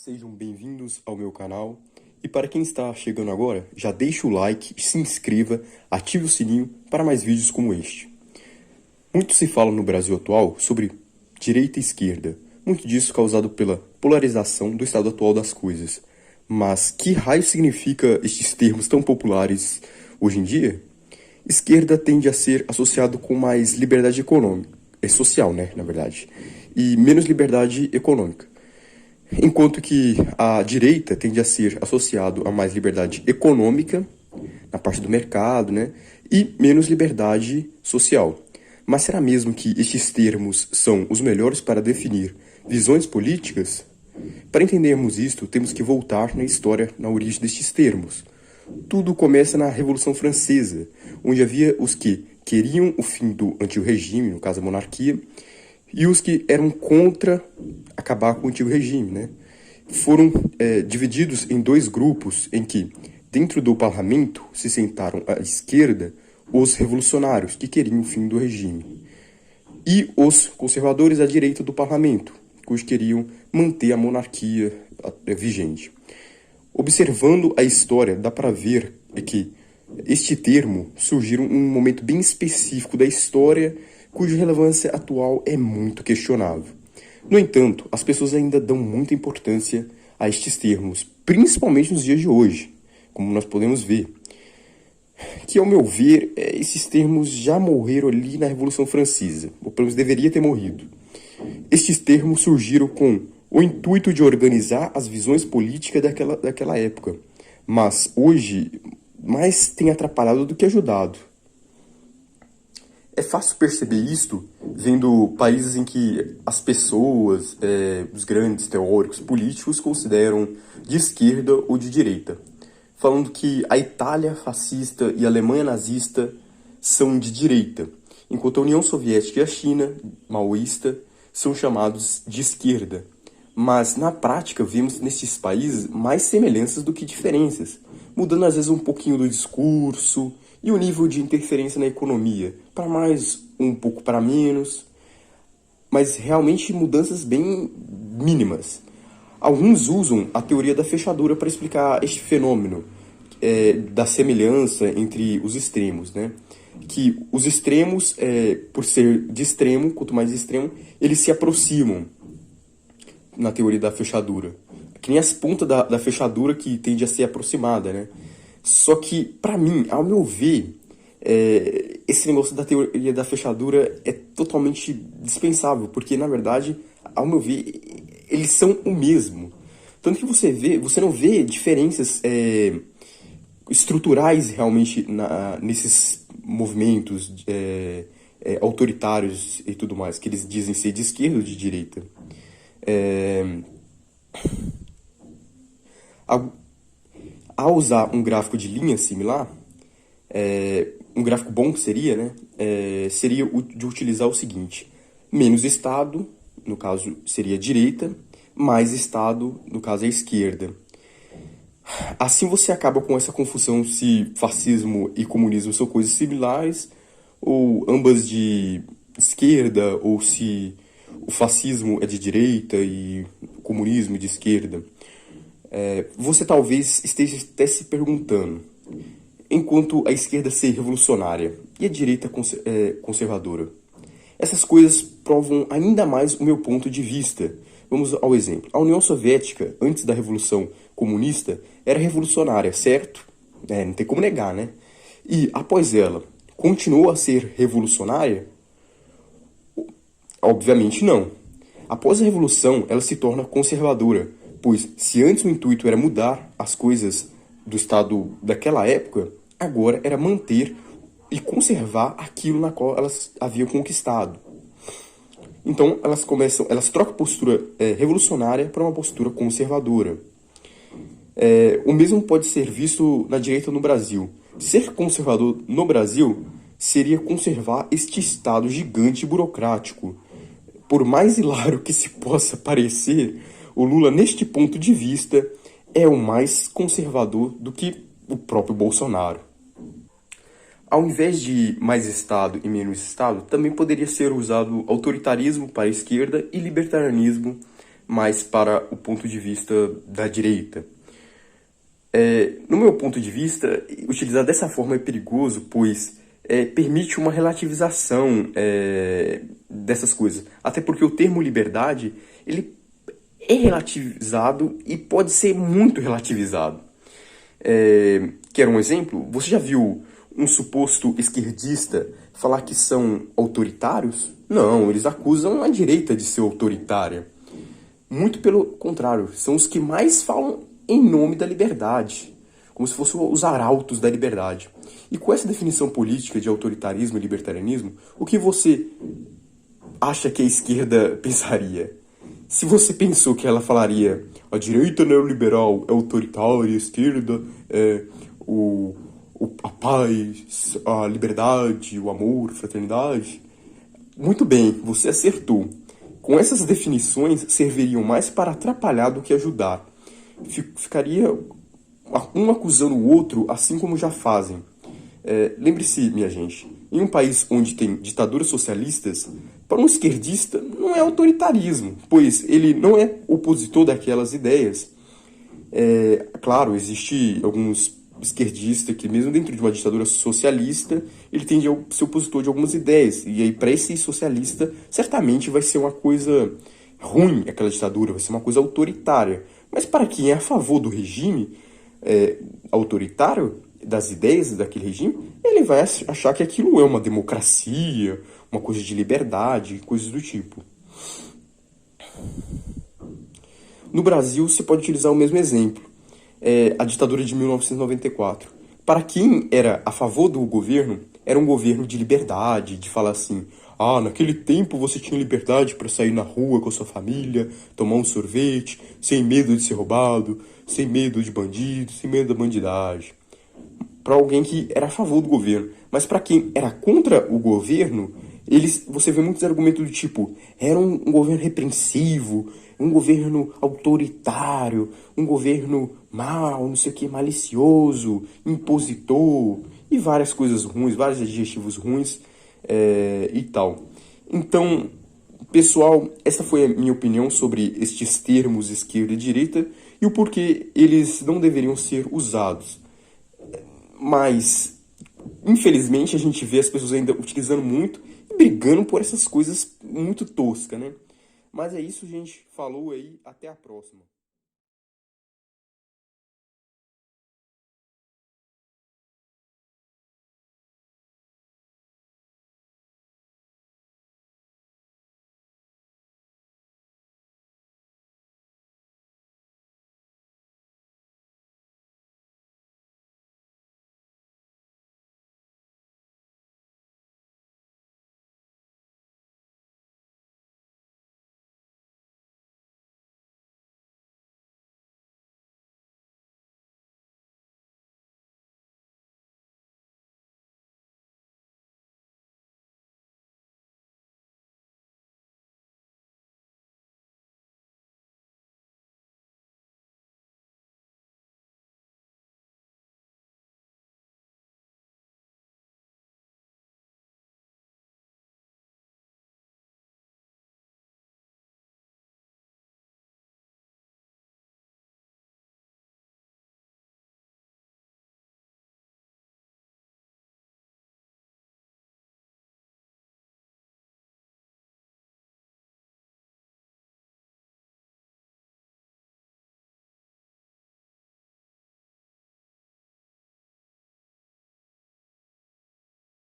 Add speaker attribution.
Speaker 1: Sejam bem-vindos ao meu canal. E para quem está chegando agora, já deixa o like, se inscreva, ative o sininho para mais vídeos como este. Muito se fala no Brasil atual sobre direita e esquerda, muito disso causado pela polarização do estado atual das coisas. Mas que raio significa estes termos tão populares hoje em dia? Esquerda tende a ser associado com mais liberdade econômica, social, né, na verdade, e menos liberdade econômica. Enquanto que a direita tende a ser associado a mais liberdade econômica, na parte do mercado, né? E menos liberdade social. Mas será mesmo que estes termos são os melhores para definir visões políticas? Para entendermos isto, temos que voltar na história, na origem destes termos. Tudo começa na Revolução Francesa, onde havia os que queriam o fim do antigo regime, no caso a monarquia, e os que eram contra acabar com o antigo regime, né? Foram divididos em dois grupos em que, dentro do parlamento, se sentaram à esquerda os revolucionários, que queriam o fim do regime, e os conservadores à direita do parlamento, que queriam manter a monarquia vigente. Observando a história, dá para ver que este termo surgiu em um momento bem específico da história, cuja relevância atual é muito questionável. No entanto, as pessoas ainda dão muita importância a estes termos, principalmente nos dias de hoje, como nós podemos ver. Que, ao meu ver, esses termos já morreram ali na Revolução Francesa, ou pelo menos deveria ter morrido. Estes termos surgiram com o intuito de organizar as visões políticas daquela época, mas hoje mais tem atrapalhado do que ajudado. É fácil perceber isto vendo países em que as pessoas, os grandes teóricos políticos, consideram de esquerda ou de direita. Falando que a Itália fascista e a Alemanha nazista são de direita, enquanto a União Soviética e a China, maoísta, são chamados de esquerda. Mas, na prática, vemos nesses países mais semelhanças do que diferenças, mudando às vezes um pouquinho do discurso e o nível de interferência na economia, para mais, um pouco para menos, mas realmente mudanças bem mínimas. Alguns usam a teoria da fechadura para explicar este fenômeno da semelhança entre os extremos, né? Que os extremos, por ser de extremo, quanto mais extremo, eles se aproximam na teoria da fechadura. Que nem as pontas da fechadura que tende a ser aproximada, né? Só que, para mim, ao meu ver, esse negócio da teoria da fechadura é totalmente dispensável, porque, na verdade, ao meu ver, eles são o mesmo. Tanto que você não vê diferenças estruturais realmente nesses movimentos autoritários e tudo mais, que eles dizem ser de esquerda ou de direita. Ao usar um gráfico de linha similar, um gráfico bom seria, né, seria de utilizar o seguinte: menos Estado, no caso seria a direita, mais Estado, no caso é a esquerda. Assim você acaba com essa confusão se fascismo e comunismo são coisas similares, ou ambas de esquerda, ou se o fascismo é de direita e o comunismo é de esquerda. Você talvez esteja até se perguntando, enquanto a esquerda ser revolucionária e a direita conservadora, essas coisas provam ainda mais o meu ponto de vista. Vamos ao exemplo. A União Soviética, antes da Revolução Comunista, era revolucionária, certo? Não tem como negar, né? E, após ela, continuou a ser revolucionária? Obviamente não. Após a Revolução, ela se torna conservadora, pois se antes o intuito era mudar as coisas do Estado daquela época, agora era manter e conservar aquilo na qual elas haviam conquistado. Então elas trocam a postura revolucionária para uma postura conservadora. O mesmo pode ser visto na direita no Brasil. Ser conservador no Brasil seria conservar este Estado gigante e burocrático. Por mais hilário que se possa parecer, o Lula, neste ponto de vista, é o mais conservador do que o próprio Bolsonaro. Ao invés de mais Estado e menos Estado, também poderia ser usado autoritarismo para a esquerda e libertarianismo mais para o ponto de vista da direita. No meu ponto de vista, utilizar dessa forma é perigoso, pois permite uma relativização dessas coisas. Até porque o termo liberdade, ele é relativizado e pode ser muito relativizado. Quer um exemplo? Você já viu um suposto esquerdista falar que são autoritários? Não, eles acusam a direita de ser autoritária. Muito pelo contrário, são os que mais falam em nome da liberdade, como se fossem os arautos da liberdade. E com essa definição política de autoritarismo e libertarianismo, o que você acha que a esquerda pensaria? Se você pensou que ela falaria a direita neoliberal é autoritária, a esquerda é a paz, a liberdade, o amor, a fraternidade, muito bem, você acertou. Com essas definições, serviriam mais para atrapalhar do que ajudar. Ficaria um acusando o outro, assim como já fazem. Lembre-se, minha gente, em um país onde tem ditaduras socialistas, para um esquerdista não é autoritarismo, pois ele não é opositor daquelas ideias. Claro, existe alguns esquerdistas que mesmo dentro de uma ditadura socialista, ele tende a ser opositor de algumas ideias. E aí, para esse socialista, certamente vai ser uma coisa ruim aquela ditadura, vai ser uma coisa autoritária. Mas para quem é a favor do regime autoritário, das ideias daquele regime, ele vai achar que aquilo é uma democracia, uma coisa de liberdade, coisas do tipo. No Brasil, você pode utilizar o mesmo exemplo. A ditadura de 1994. Para quem era a favor do governo, era um governo de liberdade, de falar assim, naquele tempo você tinha liberdade para sair na rua com a sua família, tomar um sorvete, sem medo de ser roubado, sem medo de bandido, sem medo da bandidagem. Para alguém que era a favor do governo. Mas para quem era contra o governo, você vê muitos argumentos do tipo, era um governo repreensivo, um governo autoritário, um governo mau, não sei o que, malicioso, impositor, e várias coisas ruins, vários adjetivos ruins e tal. Então, pessoal, essa foi a minha opinião sobre estes termos esquerda e direita e o porquê eles não deveriam ser usados. Mas, infelizmente, a gente vê as pessoas ainda utilizando muito e brigando por essas coisas muito toscas, né? Mas é isso, gente. Falou aí. Até a próxima.